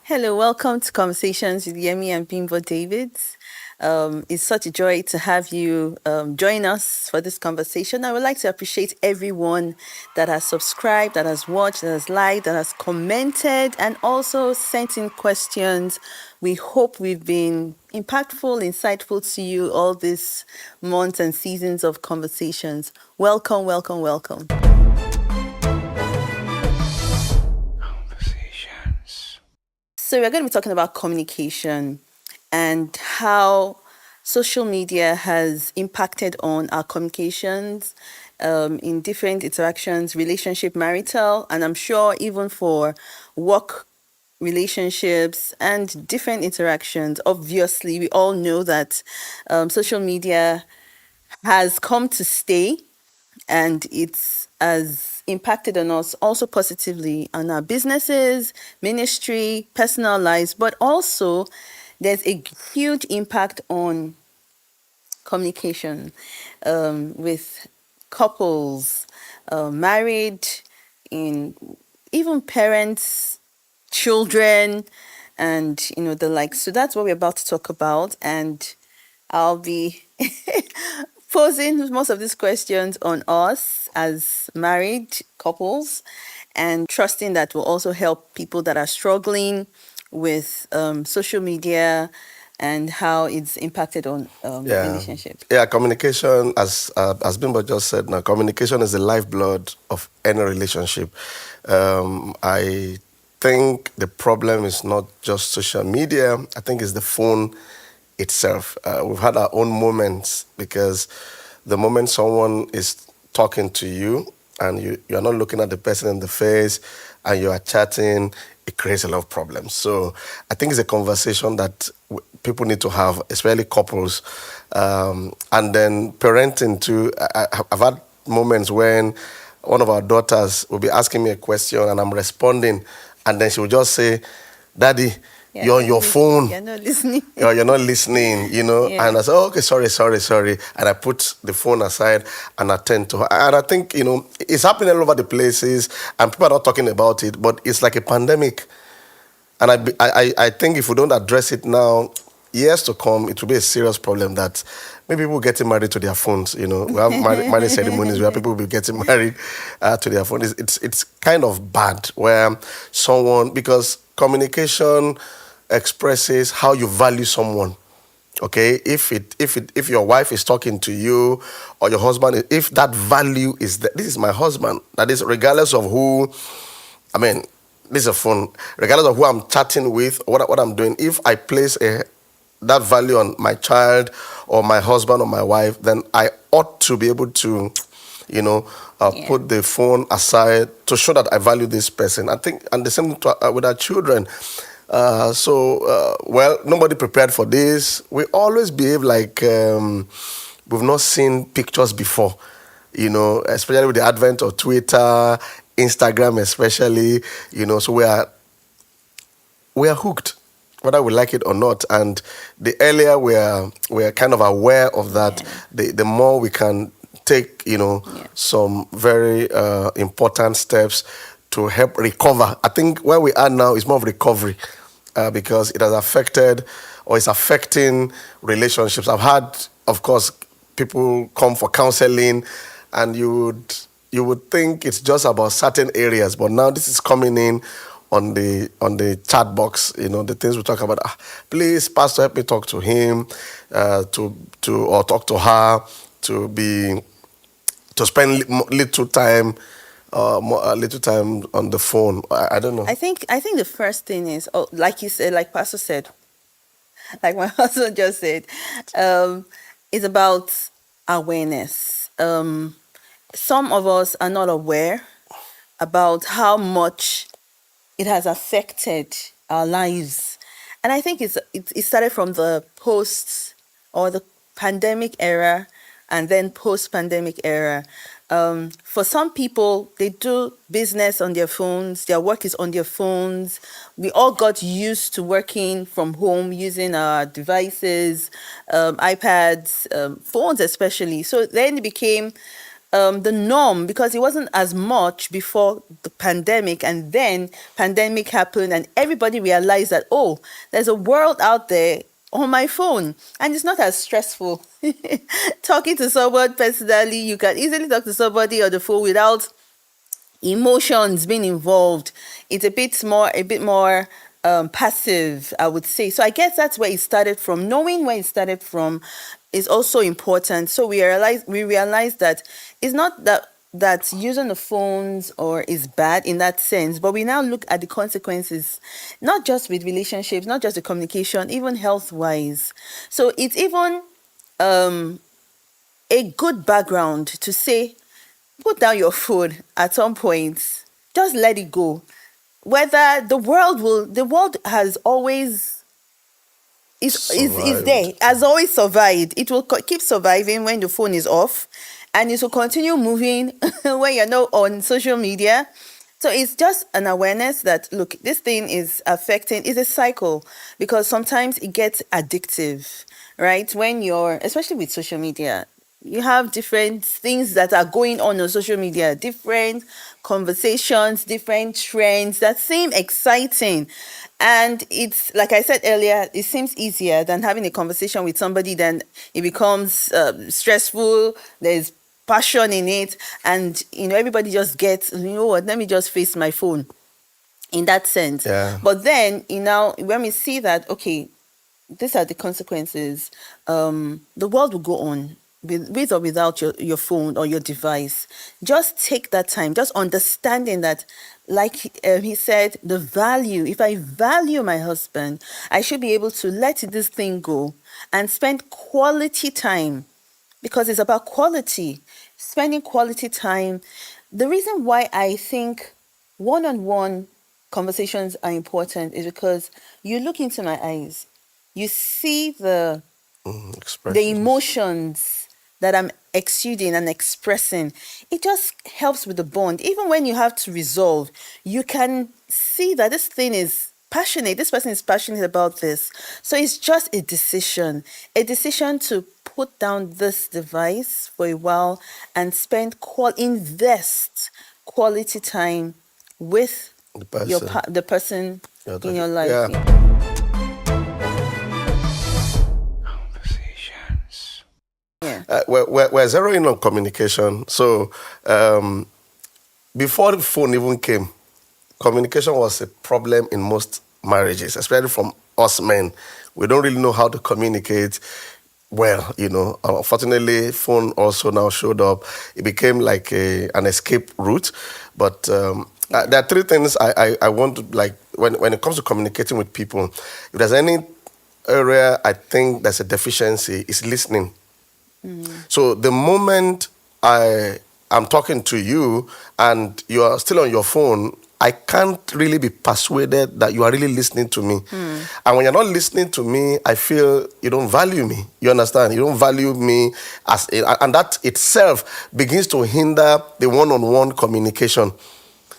Hello, welcome to Conversations with Yemi and Bimbo Davids. It's such a joy to have you join us for this conversation. I would like to appreciate everyone that has subscribed, that has watched, that has liked, that has commented, and also sent in questions. We hope we've been impactful, insightful to you all these months and seasons of conversations. Welcome, welcome, welcome. So we're going to be talking about communication and how social media has impacted on our communications in different interactions, relationship, marital, and I'm sure even for work relationships and different interactions. Obviously, we all know that social media has come to stay and it's has impacted on us also positively on our businesses, ministry, personal lives, but also there's a huge impact on communication with couples, married, in even parents, children, and the like. So that's what we're about to talk about, and I'll be posing most of these questions on us as married couples and trusting that will also help people that are struggling with social media and how it's impacted on Yeah, relationships. yeah. Communication, as Bimbo just said, now communication is the lifeblood of any relationship. I think the problem is not just social media. I think it's the phone itself. We've had our own moments because the moment someone is talking to you and you're not looking at the person in the face and you are chatting, it creates a lot of problems. So I think it's a conversation that people need to have, especially couples. And then parenting too. I've had moments when one of our daughters will be asking me a question and I'm responding, and then she will just say, "Daddy, you're on your phone. You're not listening. You're not listening, Yeah. And I said, oh, okay, sorry. And I put the phone aside and attend to her. And I think, it's happening all over the places and people are not talking about it, but it's like a pandemic. And I think if we don't address it now, years to come, it will be a serious problem that maybe people getting married to their phones. We have marriage ceremonies where people will be getting married to their phones. It's kind of bad where someone, because communication expresses how you value someone. Okay, if your wife is talking to you or your husband, if that value is that this is my husband, that is regardless of who, I mean, this is a phone, regardless of who I'm chatting with or what I'm doing, if I place that value on my child or my husband or my wife, then I ought to be able to, put the phone aside to show that I value this person. I think, and the same with our children. Well, nobody prepared for this. We always behave like we've not seen pictures before, especially with the advent of Twitter, Instagram, especially, so we are hooked, whether we like it or not. And the earlier we are kind of aware of that, the more we can take, some very important steps to help recover. I think where we are now is more of recovery because it has affected or is affecting relationships. I've had, of course, people come for counseling, and you would think it's just about certain areas, but now this is coming in on the chat box. The things we talk about. Please, Pastor, help me talk to him, or talk to her, to spend little time little time on the phone. I don't know. I think the first thing is, like you said, like Pastor said, like my husband just said, is about awareness. Some of us are not aware about how much it has affected our lives. And I think it started from the post or the pandemic era and then post-pandemic era. For some people, they do business on their phones. Their work is on their phones. We all got used to working from home using our devices, iPads, phones especially. So then it became the norm because it wasn't as much before the pandemic, and then pandemic happened and everybody realized that, oh, there's a world out there on my phone and it's not as stressful. Talking to someone personally, you can easily talk to somebody on the phone without emotions being involved. It's a bit more passive, I would say. So I guess that's where it started from. Knowing where it started from is also important. So we realized that it's not that using the phones or is bad in that sense, but we now look at the consequences, not just with relationships, not just the communication, even health wise. So it's even a good background to say, put down your phone at some point. Just let it go. Whether the world has always is Survived. there, has always survived. It will keep surviving when the phone is off, and it will continue moving when you're not on social media. So it's just an awareness that, look, this thing is affecting, it's a cycle, because sometimes it gets addictive, right? When you're, especially with social media, you have different things that are going on social media, different conversations, different trends that seem exciting. And it's like I said earlier, it seems easier than having a conversation with somebody, then it becomes stressful. There's passion in it, and everybody just gets, what, let me just face my phone in that sense. Yeah. But then, when we see that, okay, these are the consequences. The world will go on with or without your phone or your device. Just take that time, just understanding that, like he said, the value. If I value my husband, I should be able to let this thing go and spend quality time, because it's about quality, spending quality time. The reason why I think one-on-one conversations are important is because you look into my eyes, you see the Expressions. emotions that I'm exuding and expressing. It just helps with the bond. Even when you have to resolve, you can see that this thing is passionate. This person is passionate about this. So it's just a decision to put down this device for a while and invest quality time with The person. the person You're in talking. your life. Yeah. Yeah. Yeah. We're zeroing on communication. So before the phone even came, communication was a problem in most marriages, especially from us men. We don't really know how to communicate well, Unfortunately, phone also now showed up. It became like an escape route. But there are three things I want to, like, when it comes to communicating with people. If there's any area I think there's a deficiency, is listening. So the moment I am talking to you and you are still on your phone, I can't really be persuaded that you are really listening to me. And when you're not listening to me, I feel you don't value me. You understand? You don't value me and that itself begins to hinder the one-on-one communication.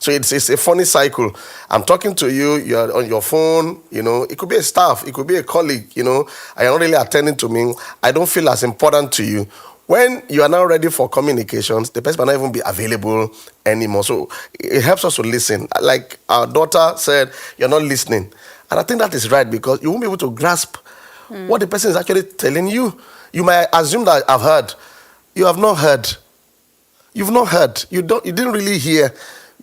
So it's a funny cycle. I'm talking to you, you're on your phone, it could be a staff, it could be a colleague, and you're not really attending to me. I don't feel as important to you. When you are now ready for communications, the person might not even be available anymore. So it helps us to listen. Like our daughter said, you're not listening. And I think that is right, because you won't be able to grasp what the person is actually telling you. You might assume that I've heard. You have not heard. You've not heard. You didn't really hear,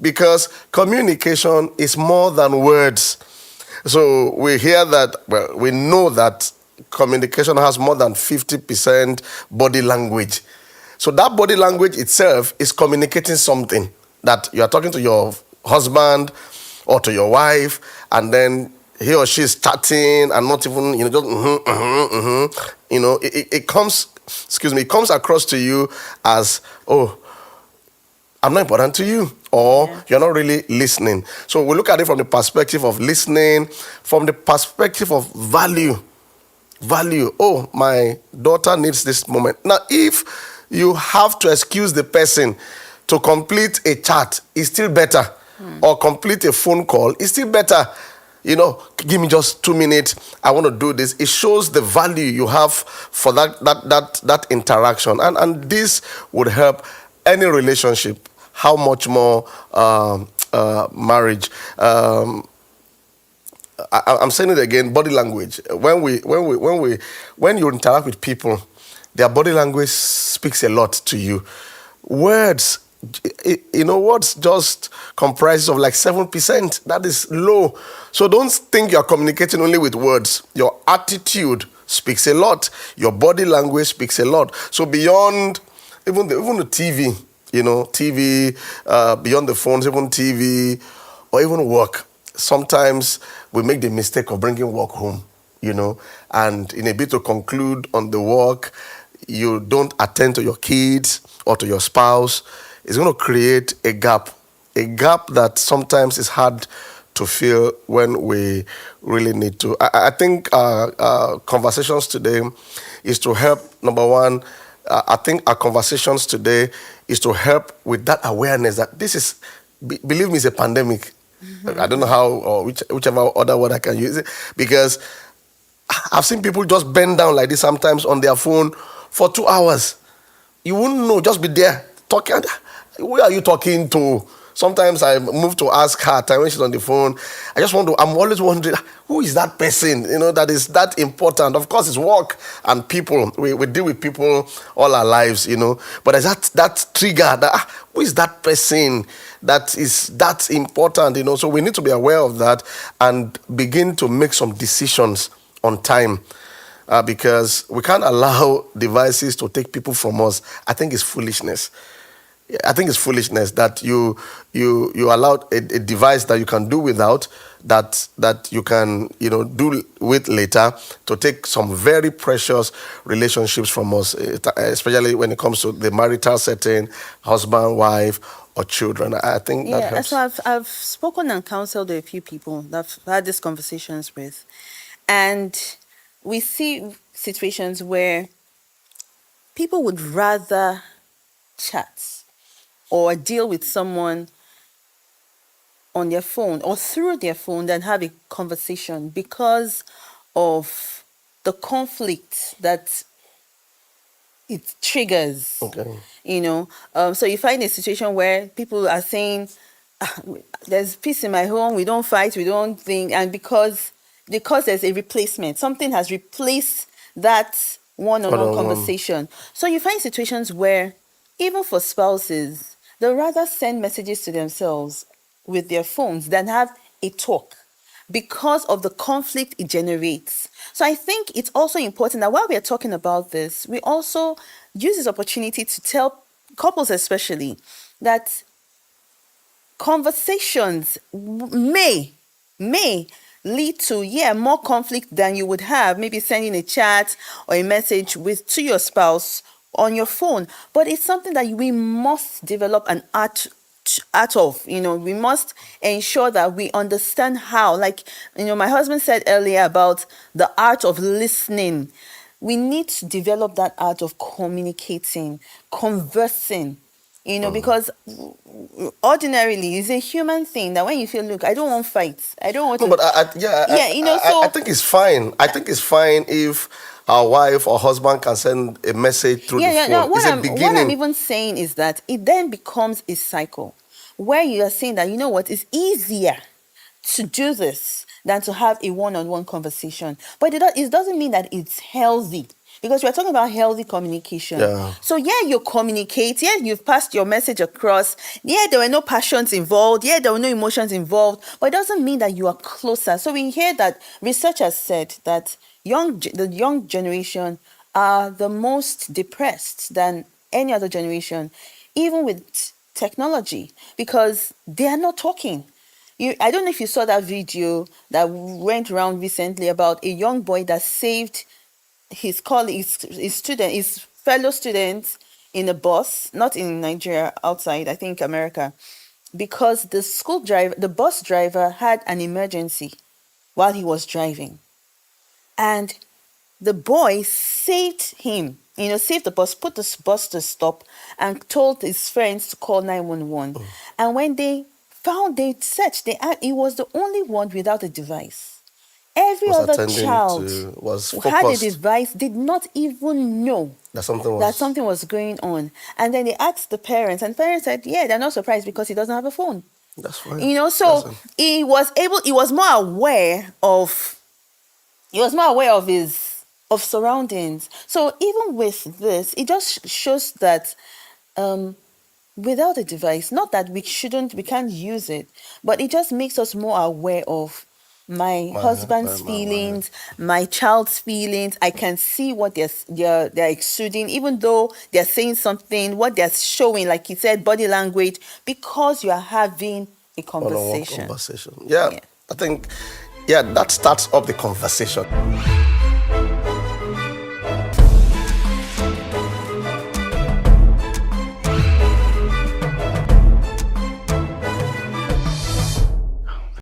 because communication is more than words. So we hear that, well, we know that communication has more than 50% body language. So that body language itself is communicating something, that you are talking to your husband or to your wife, and then he or she is chatting and not even, just it comes, excuse me, it comes across to you as, oh, I'm not important to you, or Yeah. you're not really listening. So we look at it from the perspective of listening, from the perspective of value. Value. Oh, my daughter needs this moment. Now, if you have to excuse the person to complete a chat is still better, Hmm. or complete a phone call is still better. Give me just 2 minutes. I want to do this. It shows the value you have for that interaction, and this would help any relationship. How much more marriage? I'm saying it again. Body language. When you interact with people, their body language speaks a lot to you. Words, words just comprise of like 7%. That is low. So don't think you're communicating only with words. Your attitude speaks a lot. Your body language speaks a lot. So beyond even the TV, TV, beyond the phones, even TV, or even work. Sometimes we make the mistake of bringing work home, and in a bit to conclude on the work, you don't attend to your kids or to your spouse. It's going to create a gap that sometimes is hard to fill when we really need to. I think conversations today is to help. Number one, I think our conversations today is to help with that awareness that this is, believe me, it's a pandemic. I don't know how, or whichever other word I can use it, because I've seen people just bend down like this sometimes on their phone for 2 hours. You wouldn't know, just be there talking. Who are you talking to? Sometimes I move to ask her time when she's on the phone. I'm always wondering, who is that person, that is that important? Of course, it's work and people. We deal with people all our lives, But there's that trigger, who is that person that is that important, So we need to be aware of that and begin to make some decisions on time, because we can't allow devices to take people from us. I think it's foolishness. I think it's foolishness that you allow a device that you can do without, that you can do with later, to take some very precious relationships from us, especially when it comes to the marital setting, husband, wife, or children. I think that Yeah, so helps. I've spoken and counseled a few people that I've had these conversations with, and we see situations where people would rather chat or deal with someone on their phone or through their phone than have a conversation because of the conflict that it triggers. Okay. So you find a situation where people are saying, "Ah, there's peace in my home, we don't fight, we don't think," and because there's a replacement, something has replaced that One one-on-one on one. conversation. So you find situations where even for spouses, they rather send messages to themselves with their phones than have a talk because of the conflict it generates. So I think it's also important that while we are talking about this, we also use this opportunity to tell couples, especially, that conversations may lead to more conflict than you would have maybe sending a chat or a message with to your spouse on your phone, but it's something that we must develop an art of. We must ensure that we understand how, like, my husband said earlier about the art of listening. We need to develop that art of communicating, conversing, because ordinarily it's a human thing that when you feel, look, I don't want fights, I don't want No, to. but yeah, Yeah, I so think it's fine. I think it's fine if our wife or husband can send a message through the yeah. Now, phone. It's a what I'm beginning. even saying is that it then becomes a cycle where you are saying that, what, it's easier to do this than to have a one-on-one conversation. But it doesn't mean that it's healthy, because we're talking about healthy communication. Yeah. So yeah, you communicate. Yeah, you've passed your message across. Yeah, there were no passions involved. Yeah, there were no emotions involved. But it doesn't mean that you are closer. So we hear that research has said that the young generation are the most depressed than any other generation, even with technology, because they are not talking. I don't know if you saw that video that went around recently about a young boy that saved his colleagues, his fellow students in a bus, not in Nigeria, outside, I think America, because the bus driver had an emergency while he was driving, and the boy saved him. saved the bus, put the bus to stop, and told his friends to call 911. And when they searched, he was the only one without a device. Every Was other attending child to, was who had a focused device did not even know that something that was. something was going on. And then they asked the parents, and parents said, yeah, they're not surprised because he doesn't have a phone. That's fine. That's So he was more aware of his surroundings. So even with this, it just shows that um without a device, not that we can't use it, but it just makes us more aware of my husband's my. feelings, my child's feelings. I can see what they're exuding, even though they're saying something, what they're showing, like you said, body language, because you are having a One-on-one conversation. conversation. Yeah, Yeah. I think, yeah, that starts up the conversation.